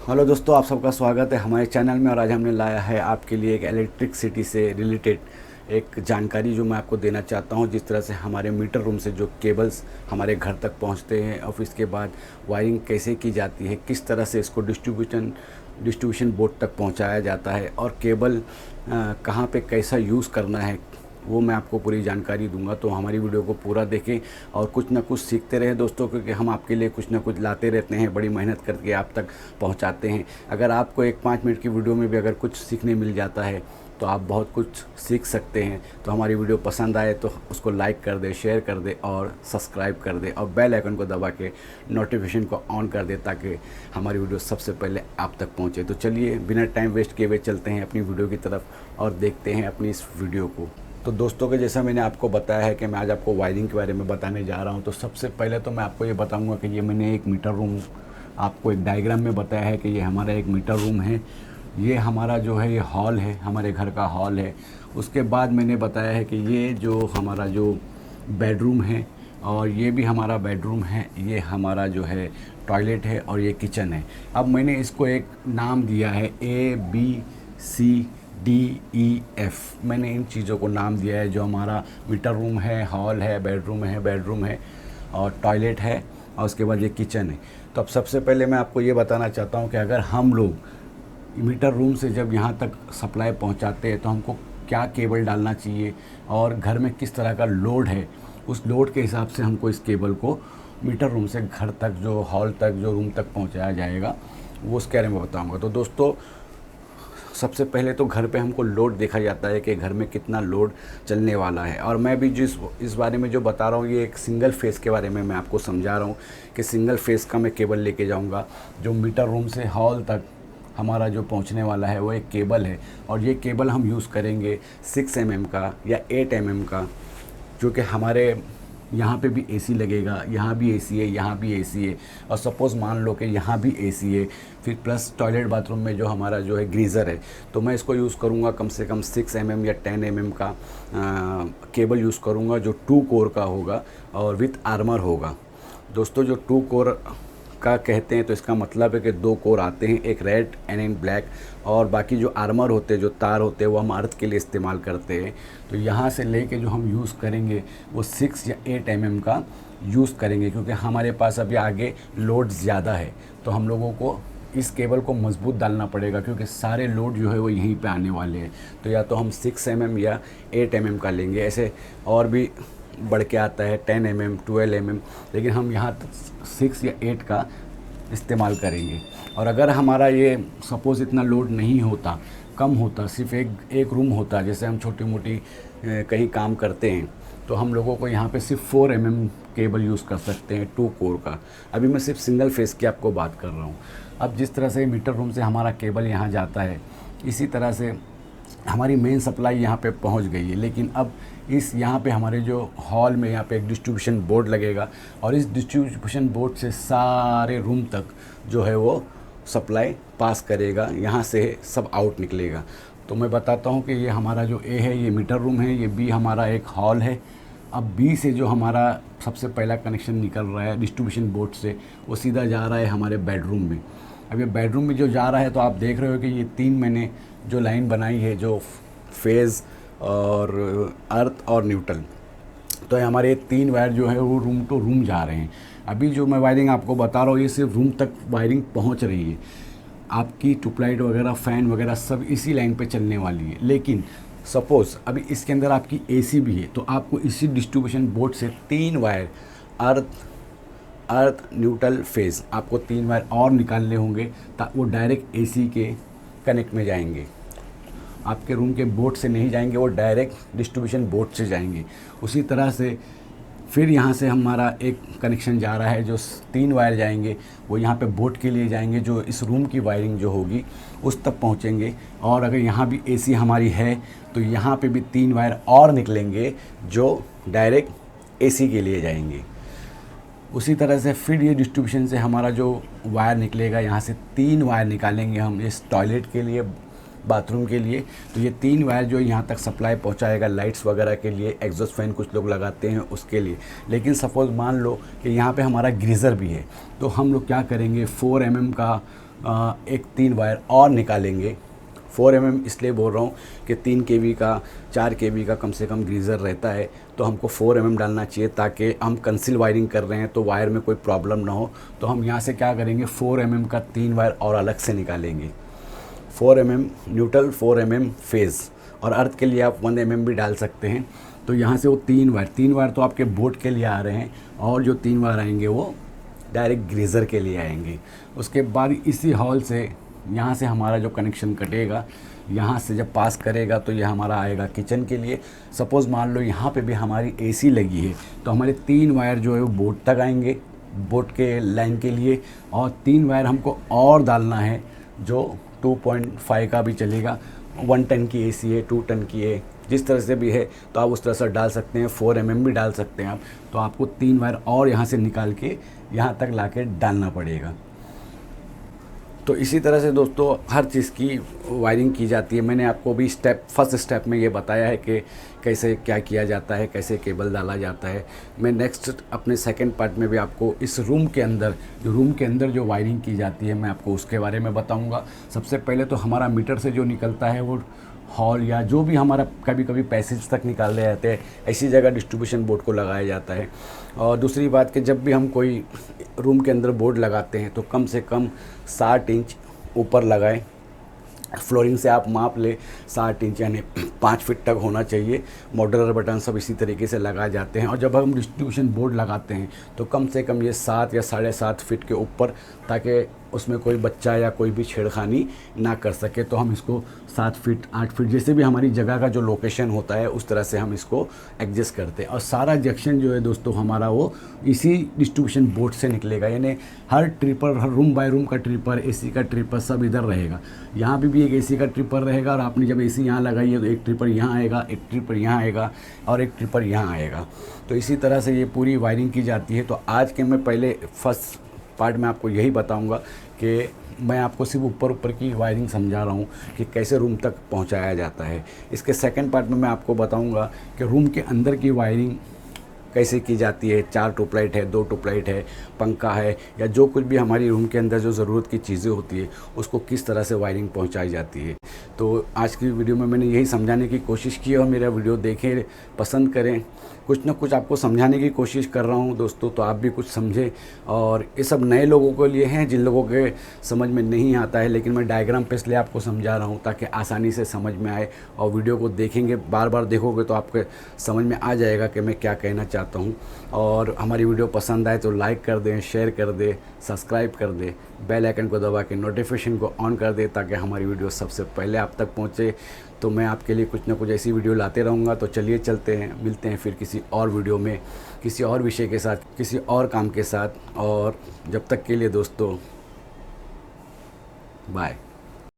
Hello दोस्तों, आप सबका स्वागत है हमारे चैनल में। और आज हमने लाया है आपके लिए एक इलेक्ट्रिसिटी से रिलेटेड एक जानकारी जो मैं आपको देना चाहता हूं। जिस तरह से हमारे मीटर रूम से जो केबल्स हमारे घर तक पहुंचते हैं और फिर इसके बाद वायरिंग कैसे की जाती है, किस तरह से इसको डिस्ट्रीब्यूशन बोर्ड तक पहुंचाया जाता है और केबल कहां पे कैसा यूज़ करना है, वो मैं आपको पूरी जानकारी दूंगा। तो हमारी वीडियो को पूरा देखें और कुछ ना कुछ सीखते रहें दोस्तों, क्योंकि हम आपके लिए कुछ ना कुछ लाते रहते हैं, बड़ी मेहनत करके आप तक पहुंचाते हैं। अगर आपको एक 5 मिनट की वीडियो में भी अगर कुछ सीखने मिल जाता है तो आप बहुत कुछ सीख सकते हैं। तो हमारी वीडियो पसंद आए तो उसको लाइक कर दे, शेयर कर दे और सब्सक्राइब कर दे और बेल आइकन को दबा के नोटिफिकेशन को ऑन कर दे, ताकि हमारी वीडियो सबसे पहले आप तक पहुंचे। तो चलिए बिना टाइम वेस्ट किए हुए चलते हैं अपनी वीडियो की तरफ और देखते हैं अपनी इस वीडियो को। तो दोस्तों के जैसा मैंने आपको बताया है कि मैं आज आपको वायरिंग के बारे में बताने जा रहा हूं। तो सबसे पहले तो मैं आपको ये बताऊंगा कि ये मैंने एक मीटर रूम आपको एक डायग्राम में बताया है कि ये हमारा एक मीटर रूम है। ये हमारा जो है ये हॉल है, हमारे घर का हॉल है। उसके बाद मैंने बताया है कि ये जो हमारा जो बेडरूम है और ये भी हमारा बेडरूम है, ये हमारा जो है टॉयलेट है और ये किचन है। अब मैंने इसको एक नाम दिया है ABCDEF। मैंने इन चीज़ों को नाम दिया है। जो हमारा मीटर रूम है, हॉल है, बेडरूम है और टॉयलेट है और उसके बाद ये किचन है। तो अब सबसे पहले मैं आपको ये बताना चाहता हूँ कि अगर हम लोग मीटर रूम से जब यहाँ तक सप्लाई पहुँचाते हैं तो हमको क्या केबल डालना चाहिए और घर में किस तरह का लोड है, उस लोड के हिसाब से हमको इस केबल को मीटर रूम से घर तक, जो हॉल तक, जो रूम तक पहुँचाया जाएगा, वो उसके बारे में बताऊँगा। तो दोस्तों सबसे पहले तो घर पे हमको लोड देखा जाता है कि घर में कितना लोड चलने वाला है। और मैं भी जिस इस बारे में जो बता रहा हूँ ये एक सिंगल फेस के बारे में मैं आपको समझा रहा हूँ कि सिंगल फेस का मैं केबल लेके जाऊँगा। जो मीटर रूम से हॉल तक हमारा जो पहुँचने वाला है वो एक केबल है और ये केबल हम यूज़ करेंगे 6 mm का या 8 mm का, जो कि हमारे यहाँ पे भी एसी लगेगा, यहाँ भी एसी है, यहाँ भी एसी है। और सपोज़ मान लो कि यहाँ भी एसी है, फिर प्लस टॉयलेट बाथरूम में जो हमारा जो है गीज़र है, तो मैं इसको यूज़ करूँगा कम से कम 6 mm या 10 mm का केबल यूज़ करूँगा, जो 2 कोर का होगा और विथ आर्मर होगा। दोस्तों जो 2 कोर का कहते हैं तो इसका मतलब है कि 2 कोर आते हैं, एक रेड एंड इन ब्लैक, और बाकी जो आर्मर होते हैं, जो तार होते हैं, वो हम अर्थ के लिए इस्तेमाल करते हैं। तो यहाँ से लेके जो हम यूज़ करेंगे वो 6 या 8 mm का यूज़ करेंगे, क्योंकि हमारे पास अभी आगे लोड ज़्यादा है। तो हम लोगों को इस केबल को मजबूत डालना पड़ेगा, क्योंकि सारे लोड जो है वो यहीं पे आने वाले हैं। तो या तो हम 6 mm या 8 mm का लेंगे। ऐसे और भी बढ़ के आता है 10 mm, 12 mm, लेकिन हम यहाँ 6 या 8 का इस्तेमाल करेंगे। और अगर हमारा ये सपोज़ इतना लोड नहीं होता, कम होता, सिर्फ एक रूम होता, जैसे हम छोटी मोटी कहीं काम करते हैं, तो हम लोगों को यहाँ पे सिर्फ 4 mm केबल यूज़ कर सकते हैं 2 कोर का। अभी मैं सिर्फ सिंगल फेस की आपको बात कर रहा हूँ। अब जिस तरह से मीटर रूम से हमारा केबल यहाँ जाता है, इसी तरह से हमारी मेन सप्लाई यहाँ पे पहुँच गई है। लेकिन अब इस यहाँ पे हमारे जो हॉल में यहाँ पे एक डिस्ट्रीब्यूशन बोर्ड लगेगा और इस डिस्ट्रीब्यूशन बोर्ड से सारे रूम तक जो है वो सप्लाई पास करेगा, यहाँ से सब आउट निकलेगा। तो मैं बताता हूँ कि ये हमारा जो ए है ये मीटर रूम है, ये बी हमारा एक हॉल है। अब बी से जो हमारा सबसे पहला कनेक्शन निकल रहा है डिस्ट्रीब्यूशन बोर्ड से, वो सीधा जा रहा है हमारे बेडरूम में। अब ये बेडरूम में जो जा रहा है तो आप देख रहे हो कि ये 3 मैंने जो लाइन बनाई है, जो फेज़ और अर्थ और न्यूट्रल, तो हमारे 3 वायर जो है वो रूम टू रूम जा रहे हैं। अभी जो मैं वायरिंग आपको बता रहा हूँ ये सिर्फ रूम तक वायरिंग पहुँच रही है। आपकी ट्यूबलाइट वगैरह, फ़ैन वगैरह सब इसी लाइन पे चलने वाली है। लेकिन सपोज़ अभी इसके अंदर आपकी एसी भी है, तो आपको इसी डिस्ट्रीब्यूशन बोर्ड से 3 वायर अर्थ न्यूट्रल फेज़, आपको 3 वायर और निकालने होंगे ताकि वो डायरेक्ट एसी के कनेक्ट में जाएंगे। आपके रूम के बोर्ड से नहीं जाएंगे, वो डायरेक्ट डिस्ट्रीब्यूशन बोर्ड से जाएंगे। उसी तरह से फिर यहाँ से हमारा एक कनेक्शन जा रहा है, जो 3 वायर जाएंगे वो यहाँ पे बोर्ड के लिए जाएंगे, जो इस रूम की वायरिंग जो होगी उस तक पहुँचेंगे। और अगर यहाँ भी एसी हमारी है तो यहाँ पे भी 3 वायर और निकलेंगे जो डायरेक्ट एसी के लिए जाएंगे। उसी तरह से फिर ये डिस्ट्रीब्यूशन से हमारा जो वायर निकलेगा, यहाँ से 3 वायर निकालेंगे हम इस टॉयलेट के लिए, बाथरूम के लिए। तो ये 3 वायर जो यहाँ तक सप्लाई पहुँचाएगा लाइट्स वगैरह के लिए, एग्जॉस्ट फैन कुछ लोग लगाते हैं उसके लिए। लेकिन सपोज़ मान लो कि यहाँ पे हमारा गीज़र भी है, तो हम लोग क्या करेंगे, 4 mm का एक 3 वायर और निकालेंगे। 4 mm इसलिए बोल रहा हूँ कि 3 kV का 4 kV का कम से कम गीज़र रहता है, तो हमको 4 mm डालना चाहिए ताकि हम कंसील वायरिंग कर रहे हैं तो वायर में कोई प्रॉब्लम ना हो। तो हम यहाँ से क्या करेंगे, 4 mm का 3 वायर और अलग से निकालेंगे। 4 mm न्यूट्रल, 4 mm फेज़, और अर्थ के लिए आप 1 mm भी डाल सकते हैं। तो यहाँ से वो 3 वायर तो आपके बोट के लिए आ रहे हैं, और जो 3 वायर आएंगे वो डायरेक्ट ग्रीज़र के लिए आएंगे। उसके बाद इसी हॉल से यहाँ से हमारा जो कनेक्शन कटेगा, यहाँ से जब पास करेगा तो ये हमारा आएगा किचन के लिए। सपोज़ मान लो यहाँ पे भी हमारी एसी लगी है, तो हमारे 3 वायर जो है वो बोट तक आएंगे, बोट के लाइन के लिए, और 3 वायर हमको और डालना है जो 2.5 का भी चलेगा। 1 टन की एसी है, 2 टन की है, जिस तरह से भी है तो आप उस तरह से डाल सकते हैं। 4 mm भी डाल सकते हैं आप। तो आपको 3 वायर और यहाँ से निकाल के यहाँ तक लाके डालना पड़ेगा। तो इसी तरह से दोस्तों हर चीज़ की वायरिंग की जाती है। मैंने आपको भी फर्स्ट स्टेप में ये बताया है कि कैसे क्या किया जाता है, कैसे केबल डाला जाता है। मैं नेक्स्ट अपने सेकंड पार्ट में भी आपको इस रूम के अंदर जो वायरिंग की जाती है मैं आपको उसके बारे में बताऊंगा। सबसे पहले तो हमारा मीटर से जो निकलता है वो हॉल या जो भी हमारा कभी कभी पैसेज तक निकाल रहे जाते हैं, ऐसी जगह डिस्ट्रीब्यूशन बोर्ड को लगाया जाता है। और दूसरी बात कि जब भी हम कोई रूम के अंदर बोर्ड लगाते हैं तो कम से कम 60 इंच ऊपर लगाएं। फ्लोरिंग से आप माप ले 60 इंच यानी 5 फीट तक होना चाहिए। मॉड्यूलर बटन सब इसी तरीके से लगाए जाते हैं। और जब हम डिस्ट्रीब्यूशन बोर्ड लगाते हैं तो कम से कम ये 7 या 7.5 फीट के ऊपर, ताकि उसमें कोई बच्चा या कोई भी छेड़खानी ना कर सके। तो हम इसको 7 फीट 8 फीट जैसे भी हमारी जगह का जो लोकेशन होता है उस तरह से हम इसको एडजस्ट करते हैं। और सारा जंक्शन जो है दोस्तों हमारा वो इसी डिस्ट्रीब्यूशन बोर्ड से निकलेगा, यानी हर ट्रिपर, हर रूम बाय रूम का ट्रिपर, एसी का ट्रिपर सब इधर रहेगा। यहाँ पे भी एक एसी का ट्रिपर रहेगा, और आपने जब एसी यहाँ लगाई है तो एक ट्रिपर यहाँ आएगा, एक ट्रिपर यहाँ आएगा और एक ट्रिपर यहाँ आएगा। तो इसी तरह से ये पूरी वायरिंग की जाती है। तो आज के मैं पहले फर्स्ट पार्ट में आपको यही बताऊंगा कि मैं आपको सिर्फ ऊपर की वायरिंग समझा रहा हूँ कि कैसे रूम तक पहुँचाया जाता है। इसके सेकंड पार्ट में मैं आपको बताऊंगा कि रूम के अंदर की वायरिंग कैसे की जाती है। 4 ट्यूबलाइट है, 2 ट्यूबलाइट है, पंखा है, या जो कुछ भी हमारी रूम के अंदर जो ज़रूरत की चीज़ें होती है उसको किस तरह से वायरिंग पहुंचाई जाती है। तो आज की वीडियो में मैंने यही समझाने की कोशिश की, और मेरा वीडियो देखें, पसंद करें। कुछ ना कुछ आपको समझाने की कोशिश कर रहा हूं दोस्तों, तो आप भी कुछ समझें। और ये सब नए लोगों के लिए हैं, जिन लोगों के समझ में नहीं आता है, लेकिन मैं डायग्राम पे इसलिए आपको समझा रहा हूं ताकि आसानी से समझ में आए। और वीडियो को देखेंगे, बार बार देखोगे तो आपके समझ में आ जाएगा कि मैं क्या कहना चाहता हूं। और हमारी वीडियो पसंद आए तो लाइक कर दें, शेयर कर दें, सब्सक्राइब कर दें, बेल आइकन को दबा के नोटिफिकेशन को ऑन कर दें ताकि हमारी वीडियो सबसे पहले आप तक पहुंचे। तो मैं आपके लिए कुछ ना कुछ ऐसी वीडियो लाते रहूँगा। तो चलिए चलते हैं, मिलते हैं फिर किसी और वीडियो में, किसी और विषय के साथ, किसी और काम के साथ। और जब तक के लिए दोस्तों, बाय।